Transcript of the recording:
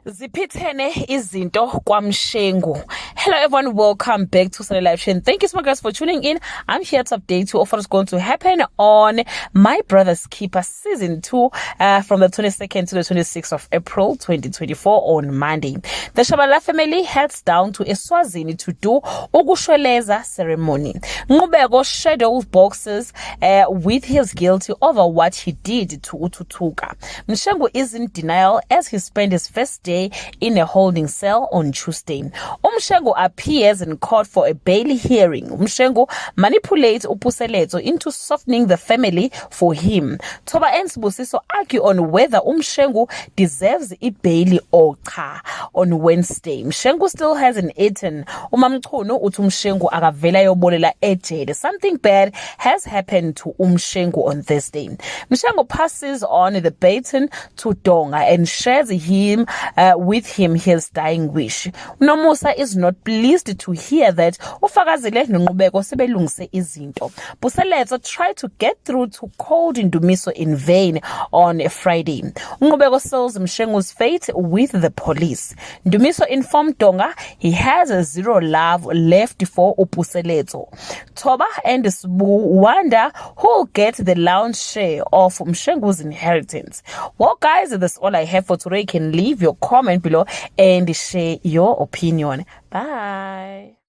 Ziphithene izinto kwaMshengu. Hello everyone, welcome back to Sunday Live Show. Thank you so much guys for tuning in. I'm here to update you of what is going to happen on My Brother's Keeper Season 2 from the 22nd to the 26th of April 2024 on Monday. The Shabalala family heads down to Eswazini to do Ukushweleza ceremony. Ngubeko shadows boxes with his guilty over what he did to Ututuka. Mshengu is in denial as he spent his first day in a holding cell on Tuesday. Umshengu appears in court for a bail hearing. Umshengu manipulates Upuselezo into softening the family for him. Toba and Sibusiso argue on whether Umshengu deserves a bail or cha. On Wednesday, Mshengu still hasn't eaten. Umamchunu utumshengu akavela yobolela ejele. Something bad has happened to Umshengu on Thursday. Mshengu passes on the baton to Donga and shares with him his dying wish. Nomusa is not pleased to hear that uFakazile noNqubeko sebelungise izinto. Buselezo tried to get through to call Ndumiso in vain on Friday. Nqubeko seals Mshengu's fate with the police. Ndumiso informed Donga he has zero love left for Upuselezo. Toba and Sbu wonder who'll get the lion's share of Mshengu's inheritance. Well guys, that's all I have for today. You can leave your comment below and share your opinion. Bye.